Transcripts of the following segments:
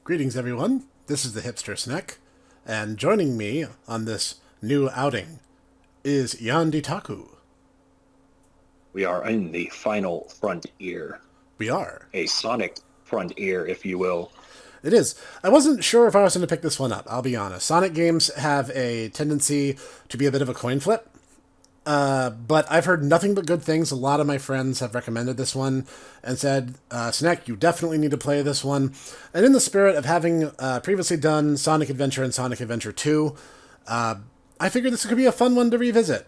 Greetings, everyone. This is the hipster Snek, and joining me on this new outing is Dietaku. We are in the final frontier. We are. A Sonic frontier, if you will. It is. I wasn't sure if I was going to pick this one up, I'll be honest. Sonic games have a tendency to be a bit of a coin flip. But I've heard nothing but good things. A lot of my friends have recommended this one and said, Snek, you definitely need to play this one. And in the spirit of having previously done Sonic Adventure and Sonic Adventure 2, I figured this could be a fun one to revisit.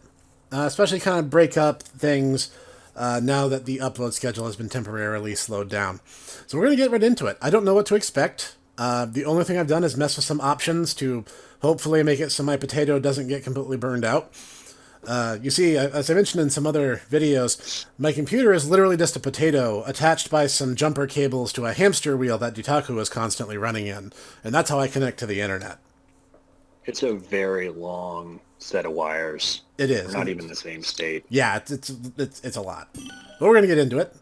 Especially kind of break up things now that the upload schedule has been temporarily slowed down. So we're going to get right into it. I don't know what to expect. The only thing I've done is mess with some options to hopefully make it so my potato doesn't get completely burned out. You see, as I mentioned in some other videos, my computer is literally just a potato attached by some jumper cables to a hamster wheel that Dietaku is constantly running in, and that's how I connect to the internet. It's a very long set of wires. It is. We're not even in the same state. Yeah, it's a lot. But we're gonna get into it.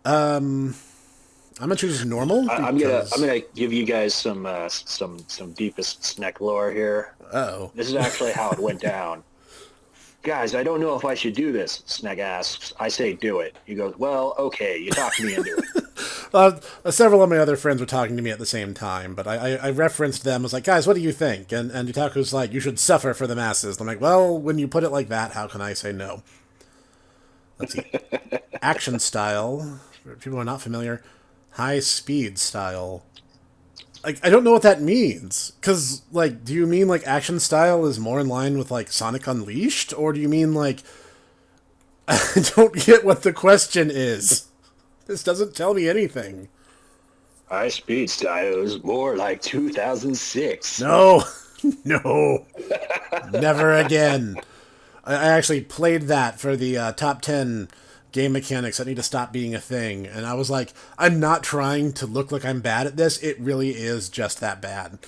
I'm gonna choose normal. I'm gonna give you guys some deepest Snek lore here. Uh-oh. This is actually how it went down. Guys, I don't know if I should do this, Snek asks. I say do it. He goes, well, okay, you talked me into it. Several of my other friends were talking to me at the same time, but I referenced them. I was like, guys, what do you think? And Dietaku's like, you should suffer for the masses. I'm like, well, when you put it like that, how can I say no? Let's see. Action style. For people who are not familiar, high speed style. Like, I don't know what that means. Because, like, do you mean, like, action style is more in line with, like, Sonic Unleashed? Or do you mean, like... I don't get what the question is. This doesn't tell me anything. High speed style is more like 2006. No. No. Never again. I actually played that for the top 10 game mechanics that need to stop being a thing. And I was like, I'm not trying to look like I'm bad at this. It really is just that bad.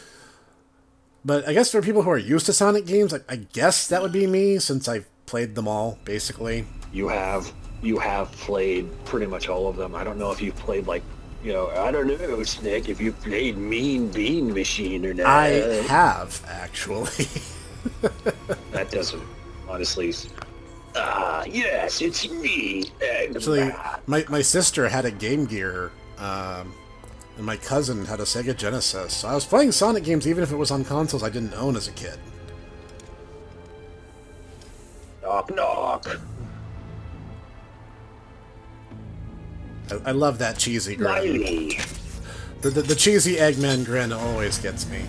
But I guess for people who are used to Sonic games, I guess that would be me, since I've played them all, basically. You have played pretty much all of them. I don't know if you've played, like, you know, I don't know, Snek, if you've played Mean Bean Machine or not. I have, actually. That doesn't, honestly... yes, it's me. Actually, my sister had a Game Gear, and my cousin had a Sega Genesis. So I was playing Sonic games even if it was on consoles I didn't own as a kid. Knock, knock. I love that cheesy grin. Miley. The cheesy Eggman grin always gets me.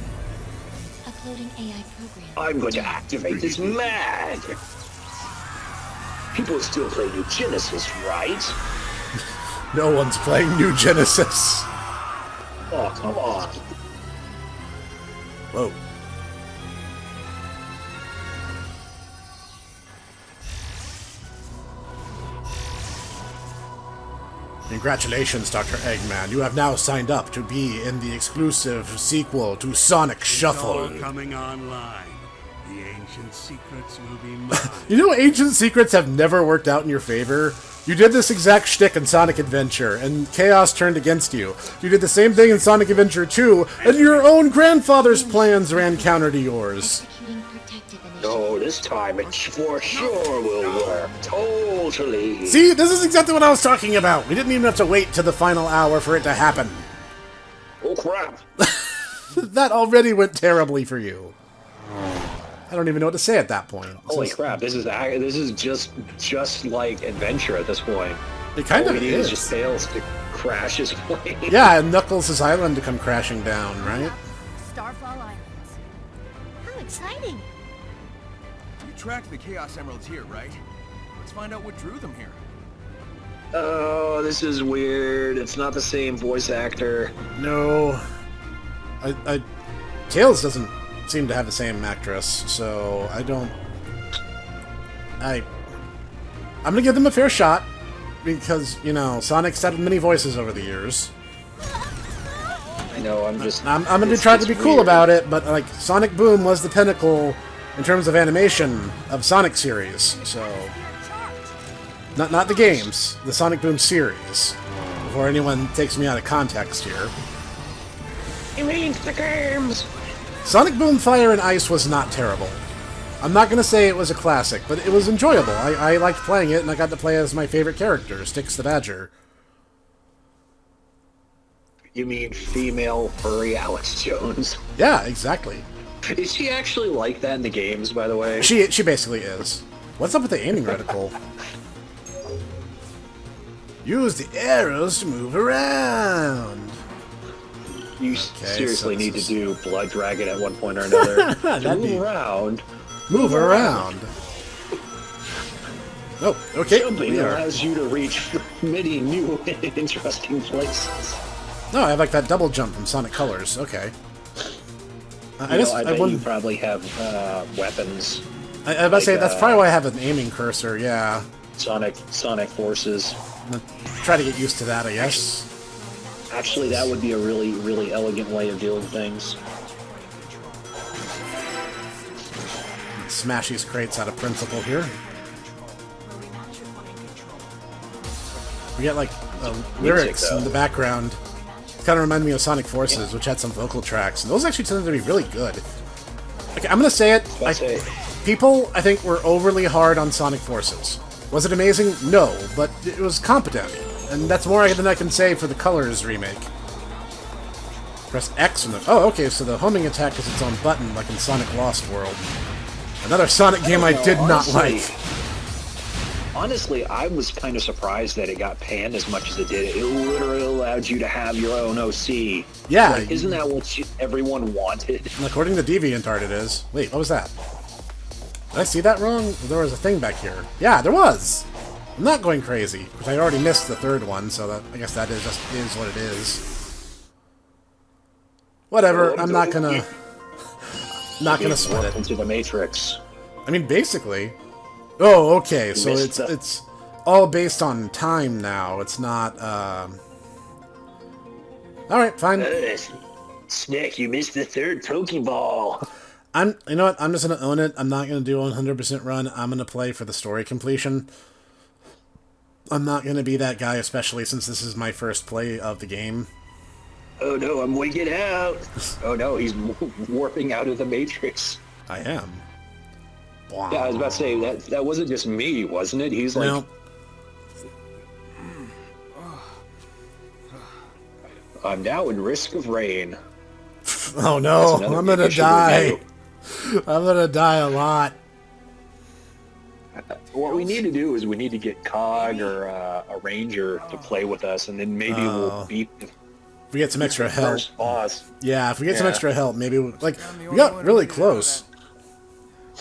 Uploading AI program. I'm going to activate this mag. People still play New Genesis, right? No one's playing New Genesis. Oh, come on. Whoa. Congratulations, Dr. Eggman. You have now signed up to be in the exclusive sequel to Sonic Shuffle. It's all coming online. The ancient secrets will be mine. You know, ancient secrets have never worked out in your favor. You did this exact shtick in Sonic Adventure, and chaos turned against you. You did the same thing in Sonic Adventure 2, and your own grandfather's plans ran counter to yours. Executing protective initiative. No, this time it for sure will work. Totally. See, this is exactly what I was talking about. We didn't even have to wait to the final hour for it to happen. Oh, crap. That already went terribly for you. I don't even know what to say at that point. Holy crap, this is just like Adventure at this point. It kind All of we need is. just Tails to crash his plane. Yeah, and Knuckles' island to come crashing down, right? Starfall Islands. How exciting! You tracked the Chaos Emeralds here, right? Let's find out what drew them here. Oh, this is weird. It's not the same voice actor. No. Tails doesn't seem to have the same actress, so I'm gonna give them a fair shot, because, you know, Sonic's had many voices over the years. I know, I'm gonna try to be cool about it, but, like, Sonic Boom was the pinnacle in terms of animation of Sonic series, so... Not the games, the Sonic Boom series, before anyone takes me out of context here. He means the games! Sonic Boom Fire and Ice was not terrible. I'm not going to say it was a classic, but it was enjoyable. I liked playing it, and I got to play as my favorite character, Styx the Badger. You mean female furry Alex Jones? Yeah, exactly. Is she actually like that in the games, by the way? She basically is. What's up with the aiming reticle? Use the arrows to move around. You Okay, seriously so need to this do Blood Dragon at one point or another. That'd be- Move around. Move around. Oh, okay. Jumping We are. allows you to reach many new and interesting places. No, I have like that double jump from Sonic Colors. Okay. I bet you probably have weapons. I was about to say, like, that's probably why I have an aiming cursor, yeah. Sonic Forces. I'm gonna try to get used to that, I guess. Actually, that would be a really, really elegant way of doing things. Smash these crates out of principle here. We get like lyrics though. in the background. Kind of remind me of Sonic Forces, which had some vocal tracks, and those actually tended to be really good. Okay, I'm gonna say it. People, I think, were overly hard on Sonic Forces. Was it amazing? No, but it was competent, and that's more than I can say for the Colors remake. Press X when the... Oh, okay, so the homing attack is its own button, like in Sonic Lost World. Another Sonic game I did not like. Honestly, I was kind of surprised that it got panned as much as it did. It literally allowed you to have your own OC. Yeah. Like, isn't that what everyone wanted? According to DeviantArt, it is. Wait, what was that? Did I see that wrong? There was a thing back here. Yeah, there was! I'm not going crazy, because I already missed the third one, so that, I guess that is just is what it is. Whatever, I'm not gonna... Not gonna sweat it. Into the Matrix. I mean, basically... Oh, okay, so missed it's all based on time now. It's not, Alright, fine. Snek, you missed the third Pokeball. You know what? I'm just gonna own it. I'm not gonna do a 100% run. I'm gonna play for the story completion. I'm not gonna be that guy, especially since this is my first play of the game. Oh no, I'm wigging out. Oh no, he's warping out of the Matrix. I am. Wow. Yeah, I was about to say, that wasn't just me, wasn't it? He's like... No. I'm now in risk of rain. Oh no, That's another I'm gonna issue die. with I'm gonna die a lot. What we need to do is we need to get Cog or a Ranger to play with us, and then maybe we'll beat the If we get some extra help. first boss. Yeah, if we get some Yeah. extra help, maybe we I'm the we only got one really who can get out of close. that.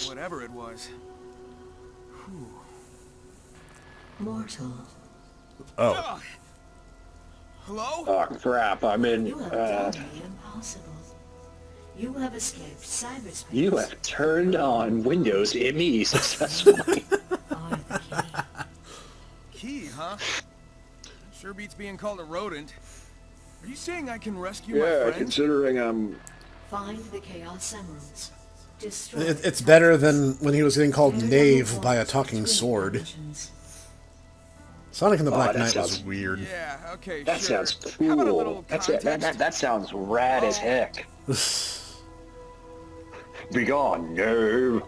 Whatever it was. Mortal, Oh. Hello? Oh crap, I'm in... you have done the impossible. You have escaped cyberspace. You have turned on Windows ME successfully. Are the key. Key, huh? Sure beats being called a rodent. Are you saying I can rescue my Yeah, friends? considering I'm... Find the Chaos Emeralds. Destroy It's better than when he was getting called Knave by a talking sword. Sonic and the Black that Knight was sounds- weird. Yeah, okay, That sure. sounds How about a cool. little That context? sounds rad as heck. Be gone, no.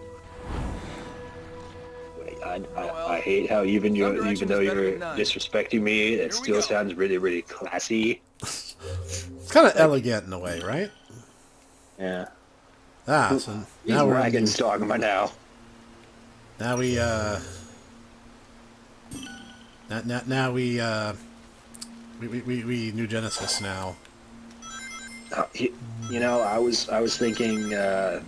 Wait, I hate how even direction though is better you're than none. disrespecting me, it we still go. sounds really, really classy. It's kind of elegant in a way, right? Yeah. Ah, so He's now we're Dragon's Dogma now. now we we New Genesis now. You know, I was thinking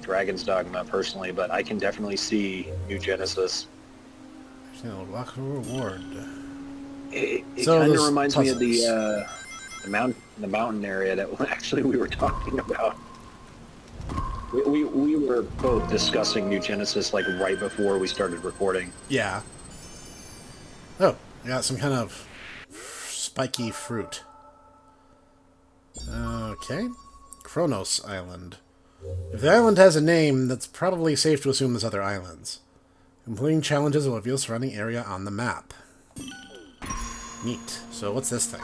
Dragon's Dogma personally, but I can definitely see New Genesis. You know, lock a reward. It So kind of those reminds me of puzzles. the mountain area that actually we were talking about. We were both discussing New Genesis like right before we started recording. Yeah. Oh, we got some kind of spiky fruit. Okay. Kronos Island. If the island has a name, that's probably safe to assume there's other islands. Completing challenges will reveal surrounding area on the map. Neat. So what's this thing?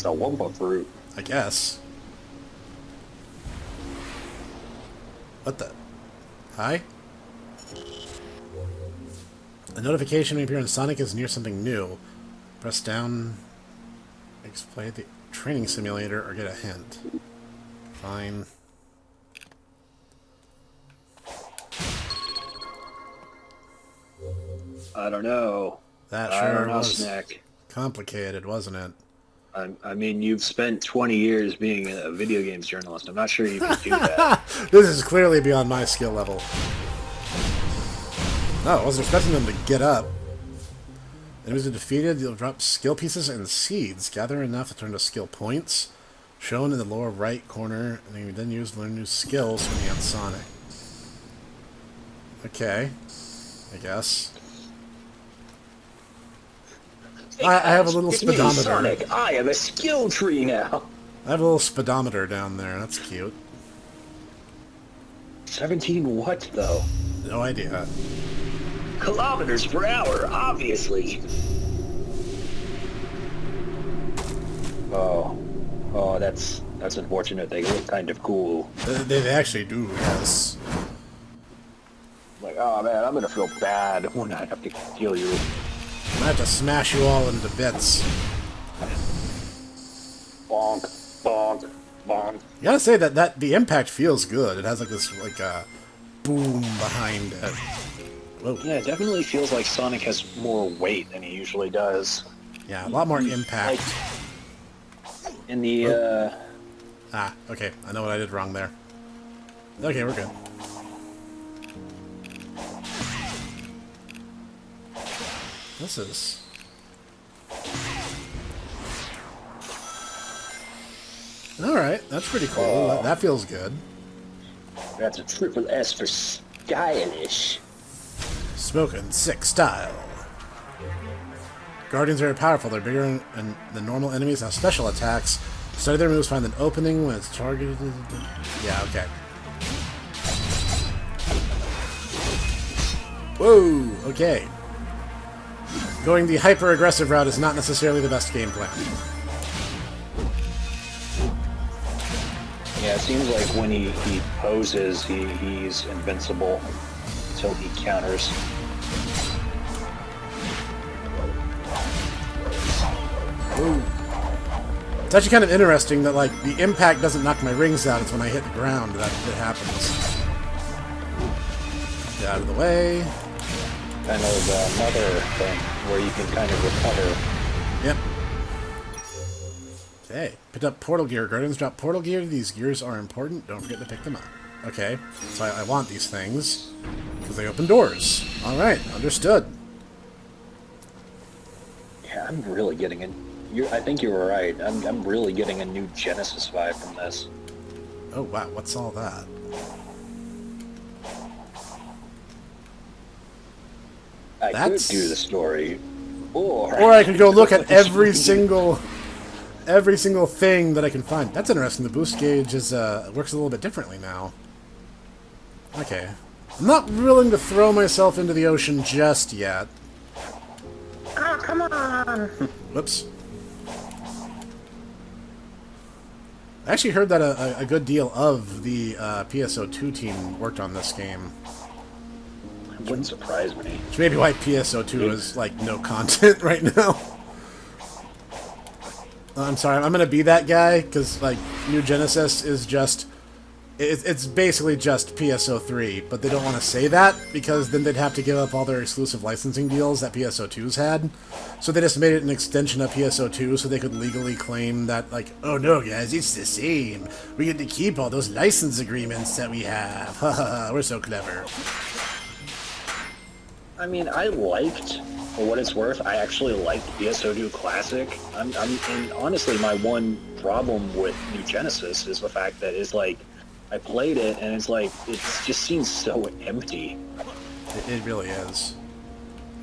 It's a Wumpa fruit. I guess. What the? Hi? A notification may appear when Sonic is near something new. Press down, play the training simulator, or get a hint. Fine. I don't know. That I sure don't know, was Snek. complicated, wasn't it? I mean, you've spent 20 years being a video games journalist. I'm not sure you can do that. This is clearly beyond my skill level. No, I wasn't expecting them to get up. Enemies are defeated, you'll drop skill pieces and seeds. Gather enough to turn to skill points. Shown in the lower right corner, and you then use to learn new skills when you have Sonic. Okay. I guess. I have a little It's me, speedometer. Sonic. I have a skill tree now. I have a little speedometer down there. That's cute. 17 what, though? No idea. Kilometers per hour, obviously. Oh, that's unfortunate. They look kind of cool. They actually do, yes. Like, oh man, I'm gonna feel bad when I have to kill you. I have to smash you all into bits. Bonk, bonk, bonk. You gotta say that the impact feels good. It has like this boom behind it. Whoa. Yeah, it definitely feels like Sonic has more weight than he usually does. Yeah, a lot more impact. Like, in the, Ah, okay. I know what I did wrong there. Okay, we're good. This is... Alright, that's pretty cool. That feels good. That's a triple S for stylish. Smoking sick style. Guardians are powerful. They're bigger than normal enemies and have special attacks. Study their moves, find an opening when it's targeted. Yeah, okay. Whoa, okay. Going the hyper-aggressive route is not necessarily the best game plan. Yeah, it seems like when he poses, he's invincible until he counters. Ooh. It's actually kind of interesting that, like, the impact doesn't knock my rings out. It's when I hit the ground that it happens. Get out of the way. Kind of another thing where you can kind of recover. Yep. Okay. Picked up portal gear. Guardians drop portal gear. These gears are important. Don't forget to pick them up. Okay. So I want these things because they open doors. Alright. Understood. Yeah, I'm really getting I think you were right. I'm really getting a new Genesis vibe from this. Oh, wow. What's all that? I could do the story, or I could go look at every single thing that I can find. That's interesting. The boost gauge is works a little bit differently now. Okay. I'm not willing to throw myself into the ocean just yet. Oh, come on! Whoops. I actually heard that a good deal of the PSO2 team worked on this game. It wouldn't surprise me. Which may be why PSO2 is, like, no content right now. I'm sorry, I'm gonna be that guy, because, like, New Genesis is just... It's basically just PSO3, but they don't want to say that, because then they'd have to give up all their exclusive licensing deals that PSO2's had. So they just made it an extension of PSO2 so they could legally claim that, like, oh no guys, it's the same. We get to keep all those license agreements that we have. Haha, we're so clever. I mean, I liked, for what it's worth, I actually liked PSO2 Classic. And honestly, my one problem with New Genesis is the fact that it's like, I played it, and it's like, it just seems so empty. It really is.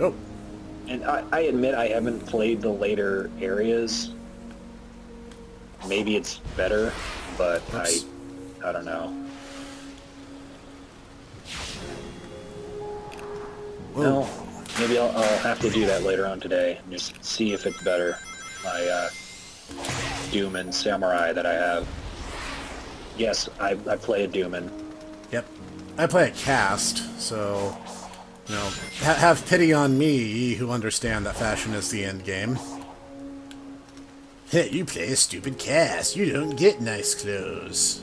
Oh. And I admit I haven't played the later areas. Maybe it's better, but Oops. I don't know. Whoa. No, maybe I'll have to do that later on today and just see if it's better. My Dooman Samurai that I have. Yes, I play a Dooman. Yep. I play a cast, so, you know, have pity on me, ye who understand that fashion is the end game. Hey, you play a stupid cast. You don't get nice clothes.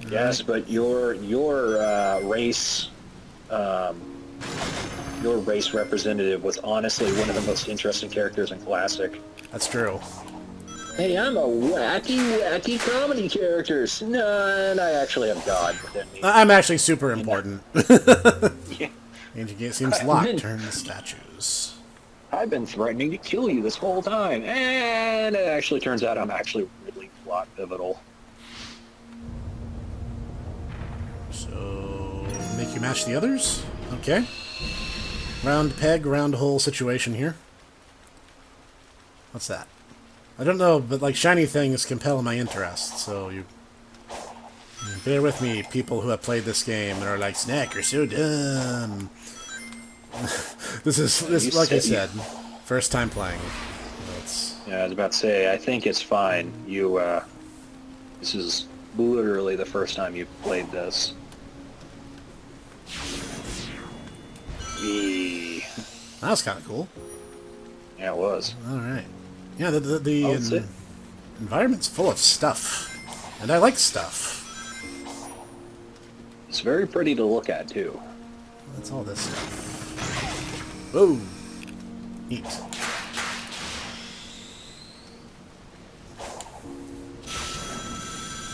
Yes, but your race representative was honestly one of the most interesting characters in Classic. That's true. Hey, I'm a wacky comedy character. No, and I actually have God within me. I'm actually super important. Yeah. Ancient Gate seems locked. Turn the statues. I've been threatening to kill you this whole time, and it actually turns out I'm actually really plot pivotal. So, make you match the others? Okay. Round peg, round hole situation here. What's that? I don't know, but like shiny things compel my interest, so you bear with me, people who have played this game and are like, Snek, you're so dumb. this like I said, first time playing. Yeah, I was about to say, I think it's fine. This is literally the first time you've played this. That was kind of cool. Yeah, it was. Alright. Yeah, the environment's full of stuff. And I like stuff. It's very pretty to look at, too. That's all this stuff. Whoa! Neat.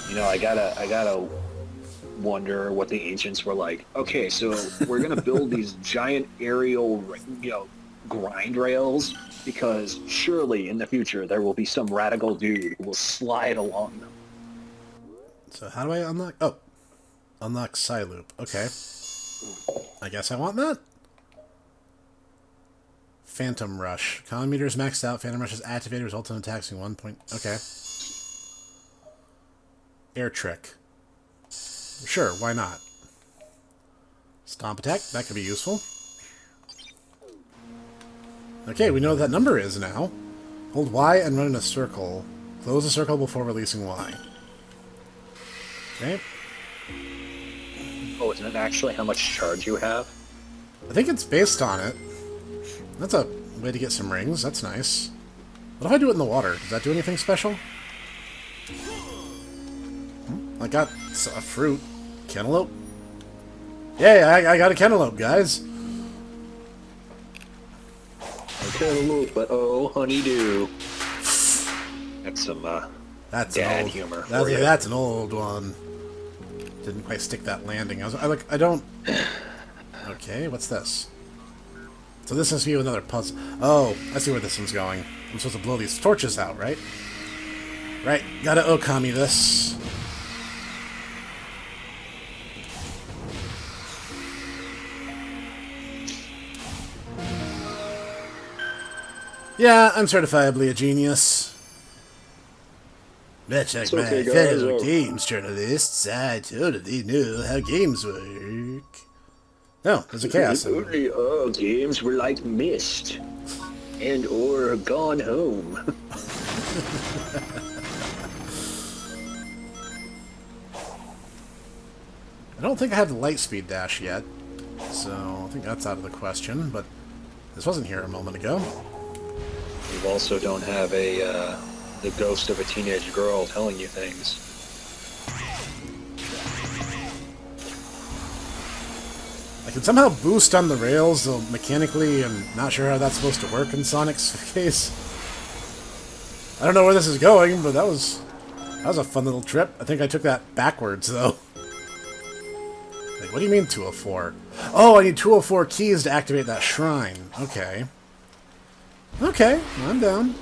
You know, I gotta wonder what the ancients were like. Okay, so we're gonna build these giant aerial, grind rails, because surely in the future there will be some radical dude who will slide along them. So how do I unlock? Oh, unlock Psyloop. Okay. I guess I want that. Phantom Rush. Common meter is maxed out. Phantom Rush is activated, resulting in attacking 1 point. Okay. Air Trick. Sure, why not? Stomp Attack. That could be useful. Okay, we know what that number is now. Hold Y and run in a circle. Close the circle before releasing Y. Okay. Oh, isn't it actually how much charge you have? I think it's based on it. That's a way to get some rings. That's nice. What if I do it in the water? Does that do anything special? I got a fruit. Cantaloupe. Yay, I got a cantaloupe, guys. Cantaloupe, but oh, honeydew. That's some That's dad an old humor. That's an old one. Didn't quite stick that landing. I don't. Okay, what's this? So this must be another puzzle. Oh, I see where this one's going. I'm supposed to blow these torches out, right? Right, gotta Okami this. Yeah, I'm certifiably a genius. Much like my fellow games journalists, I totally know how games work. No, there's a chaos. If only all games were like Myst. And or Gone Home. I don't think I have the light speed dash yet, so I think that's out of the question, but this wasn't here a moment ago. You also don't have the ghost of a teenage girl telling you things. I can somehow boost on the rails, though mechanically I'm not sure how that's supposed to work in Sonic's case. I don't know where this is going, but that was a fun little trip. I think I took that backwards, though. Wait, what do you mean 204? Oh, I need 204 keys to activate that shrine. Okay. Okay, I'm down.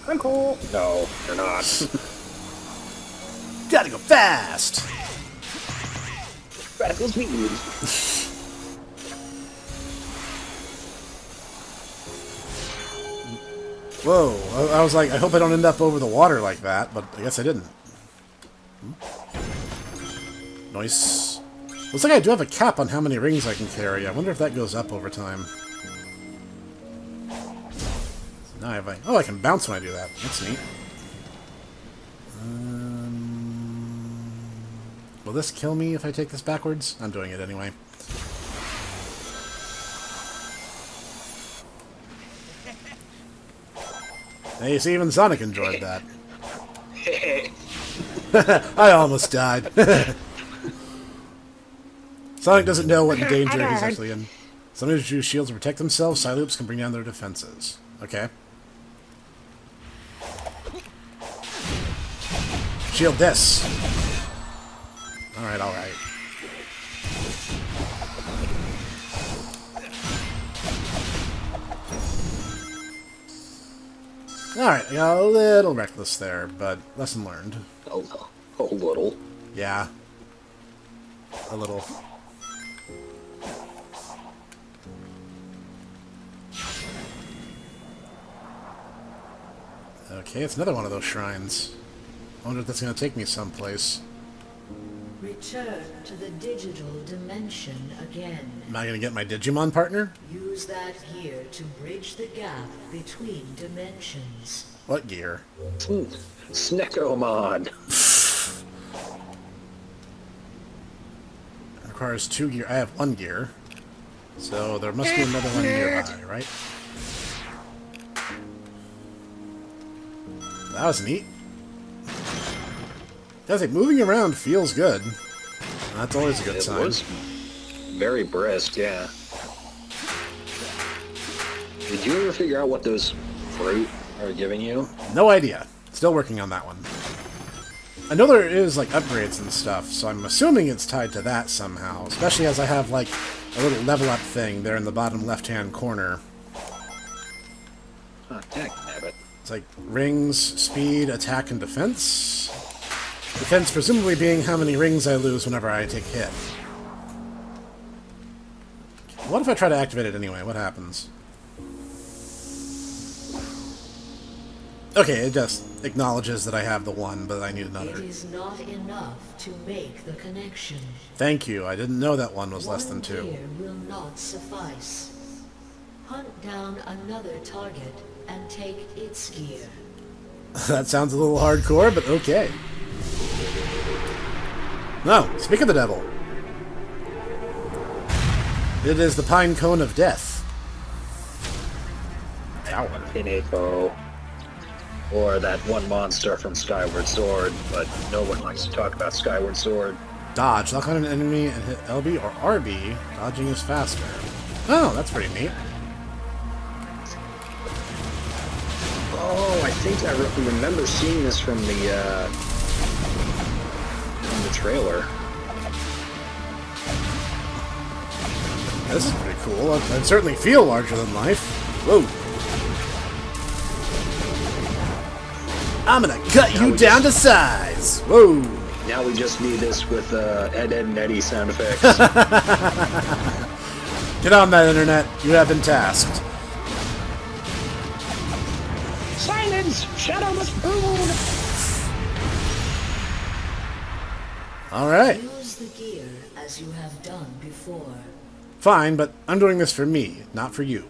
I'm cool. No, you're not. Gotta go fast! Radical speed. Whoa, I was like, I hope I don't end up over the water like that, but I guess I didn't. Nice. Looks like I do have a cap on how many rings I can carry. I wonder if that goes up over time. Now I have like... Oh, I can bounce when I do that. That's neat. Will this kill me if I take this backwards? I'm doing it anyway. Hey, see, even Sonic enjoyed that. I almost died. Sonic doesn't know what danger he's actually in. Some of use shields to protect themselves. Psyloops can bring down their defenses. Okay. Shield this. Alright, alright. Alright, I got a little reckless there, but lesson learned. A little. Yeah. A little. Okay, it's another one of those shrines. I wonder if that's going to take me someplace. Return to the digital dimension again. Am I going to get my Digimon partner? Use that gear to bridge the gap between dimensions. What gear? Snekomon. It requires 2 gear. I have 1 gear. So there must be another one nearby, right? That was neat. Guys, like, moving around feels good. That's always a good sign. It was very brisk, yeah. Did you ever figure out what those fruit are giving you? No idea. Still working on that one. I know there is, like, upgrades and stuff, so I'm assuming it's tied to that somehow. Especially as I have, like, a little level up thing there in the bottom left-hand corner. Oh, dagnabbit. It's like rings, speed, attack, and defense. Defense presumably being how many rings I lose whenever I take hit. What if I try to activate it anyway? What happens? Okay, it just acknowledges that I have the one, but I need another. It is not enough to make the connection. Thank you. I didn't know that one was less than One 2. gear will not suffice. Hunt down another target and take its gear. That sounds a little hardcore, but okay. No, speak of the devil. It is the pine cone of death. Ow. Pineko. Or that one monster from Skyward Sword, but no one likes to talk about Skyward Sword. Dodge. Lock on an enemy and hit LB or RB. Dodging is faster. Oh, that's pretty neat. Oh, I think I remember seeing this from the trailer. This is pretty cool. I certainly feel larger than life. Whoa. I'm gonna cut you down to size. Whoa. Now we just need this with Ed, Edd and Eddy sound effects. Get on that, internet. You have been tasked. Silence! Shadow must burn! Alright. Use the gear as you have done before. Fine, but I'm doing this for me, not for you.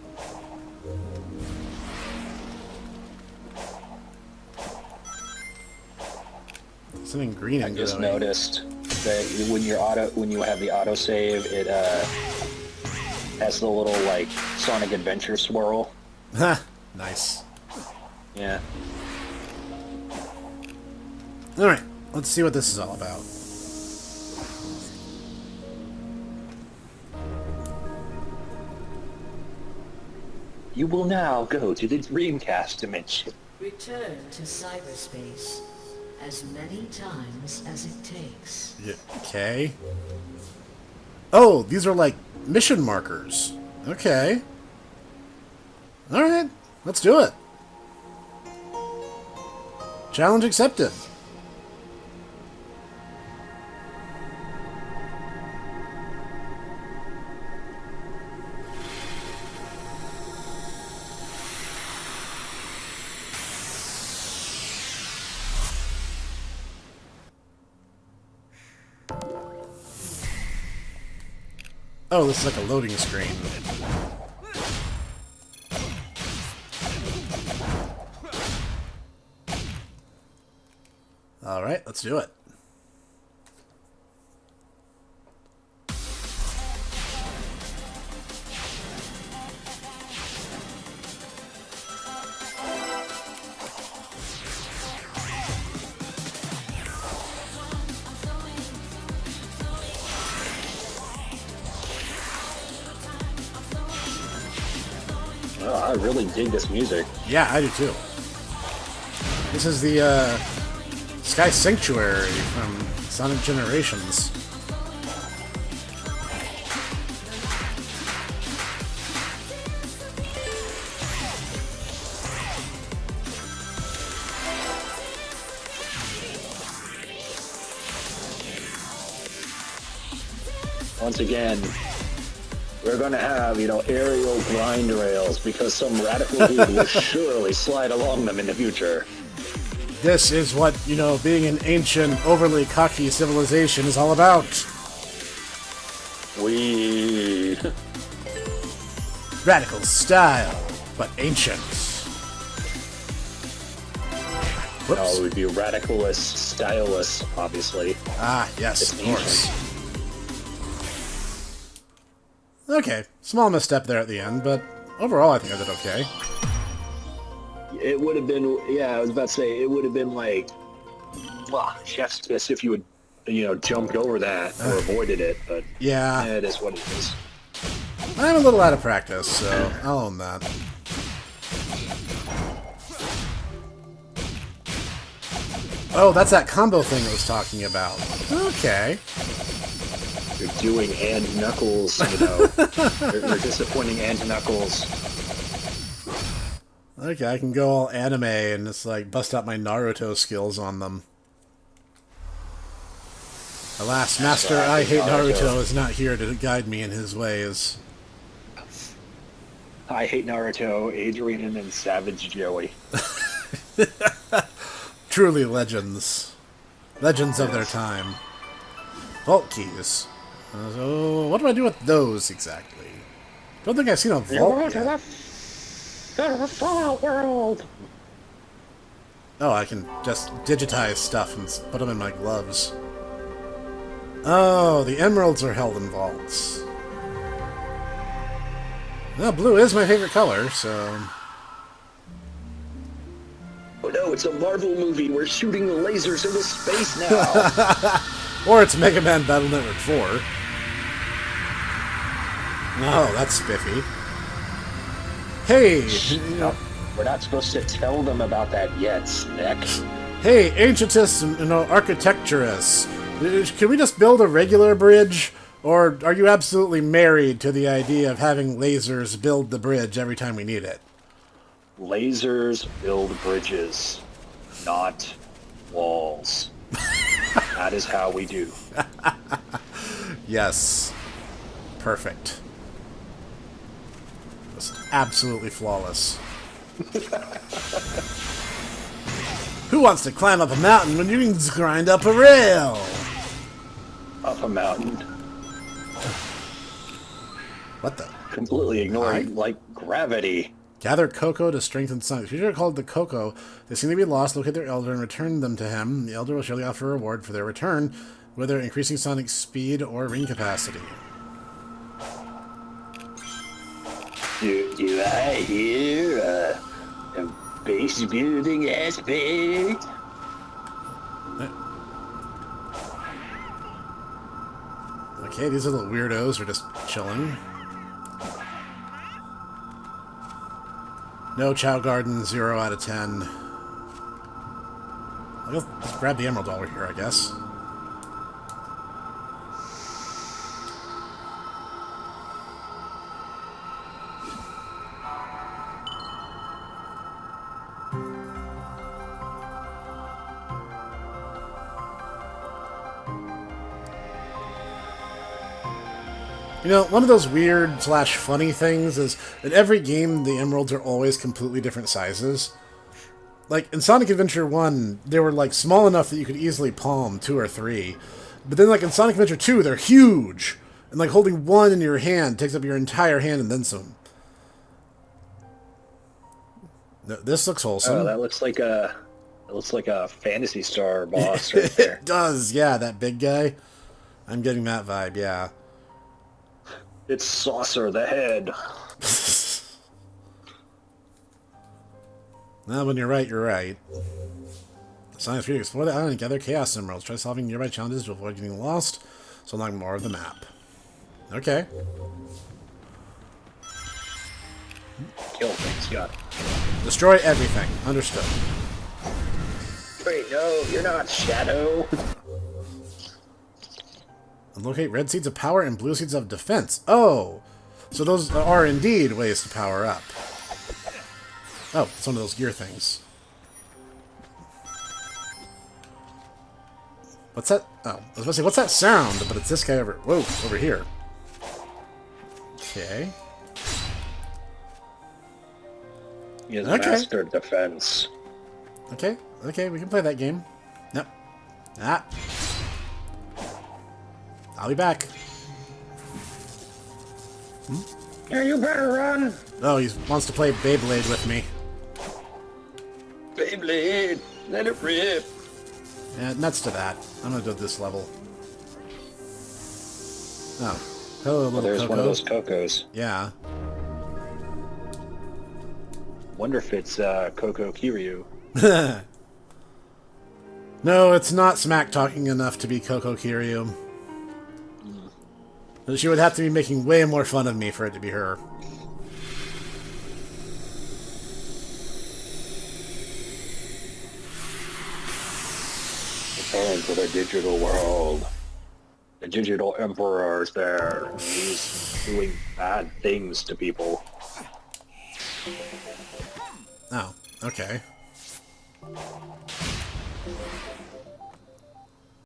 Something green I and just glowing. noticed that when you have the autosave, it has the little like Sonic Adventure swirl. Ha! Nice. Yeah. Alright, let's see what this is all about. You will now go to the Dreamcast dimension. Return to cyberspace as many times as it takes. Yeah, okay. Oh, these are like mission markers. Okay. Alright, let's do it. Challenge accepted. Oh, this is like a loading screen. All right, let's do it. Oh, I really dig this music. Yeah, I do too. This is the Sky Sanctuary from Sonic Generations. Once again, we're gonna have, aerial grind rails because some radical dude will surely slide along them in the future. This is what, being an ancient, overly cocky civilization is all about. We... Radical style, but ancient. Whoops. No, it would be radicalist, stylist, obviously. Ah, yes, It's of course. Okay, small misstep there at the end, but overall I think I did okay. It would have been, I was about to say, it would have been like, chef's kiss if you would, jumped over that or avoided it, but Yeah, it is what it is. I'm a little out of practice, so I'll own that. Oh, that's that combo thing I was talking about. Okay. You're doing and Knuckles, you're disappointing and Knuckles. Okay, I can go all anime and just bust out my Naruto skills on them. Alas, Master I Hate Naruto is not here to guide me in his ways. I Hate Naruto, Adrian, and Savage Joey. Truly legends. Legends of their time. Vault keys. So, what do I do with those exactly? Don't think I've seen a vault yet. Oh, I can just digitize stuff and put them in my gloves. Oh, the emeralds are held in vaults. Well, blue is my favorite color, so... Oh no, it's a Marvel movie. We're shooting the lasers into space now. Or it's Mega Man Battle Network 4. Oh, that's spiffy. Hey! We're not supposed to tell them about that yet, Snek. Hey, Ancientess and Architecturess. Can we just build a regular bridge? Or are you absolutely married to the idea of having lasers build the bridge every time we need it? Lasers build bridges, not walls. That is how we do. Yes. Perfect. Just absolutely flawless. Who wants to climb up a mountain when you can just grind up a rail? Up a mountain. What the? Completely ignoring, gravity. Gather Cocoa to strengthen Sonic. Creatures are called the Cocoa. They seem to be lost. Locate their elder and return them to him. The elder will surely offer a reward for their return, whether increasing Sonic's speed or ring capacity. Do I hear a base building aspect? Okay, these little weirdos are just chilling. No Chow Garden, 0 out of 10. I'll just grab the Emerald while we're here, I guess. One of those weird / funny things is in every game the emeralds are always completely different sizes. Like in Sonic Adventure 1, they were small enough that you could easily palm 2 or 3. But then in Sonic Adventure 2, they're huge. And holding one in your hand takes up your entire hand and then some. No, this looks wholesome. Oh, that looks like a It looks like a Phantasy Star boss right there. It does, yeah, that big guy. I'm getting that vibe, yeah. It's Saucer the Head. Now, when you're right, you're right. Science 3, explore the island and gather chaos emeralds. Try solving nearby challenges to avoid getting lost. So unlock more of the map. Okay. Kill things, got it. Destroy everything. Understood. Wait, no, you're not Shadow. And locate red seeds of power and blue seeds of defense. Oh! So those are indeed ways to power up. Oh, it's one of those gear things. What's that? Oh, I was about to say, what's that sound? But it's this guy over... Whoa, over here. Okay. He has Okay. mastered defense. Okay, okay, we can play that game. Yep. Ah. I'll be back. Yeah, you better run. Oh, he wants to play Beyblade with me. Beyblade, let it rip. Yeah, nuts to that. I'm gonna do this level. Oh. Hello, little There's Coco. one of those Cocos. Yeah. Wonder if it's Coco Kiryu. No, it's not smack talking enough to be Coco Kiryu. She would have to be making way more fun of me for it to be her. Return to the digital world. The digital emperor is there. He's doing bad things to people. Oh, okay.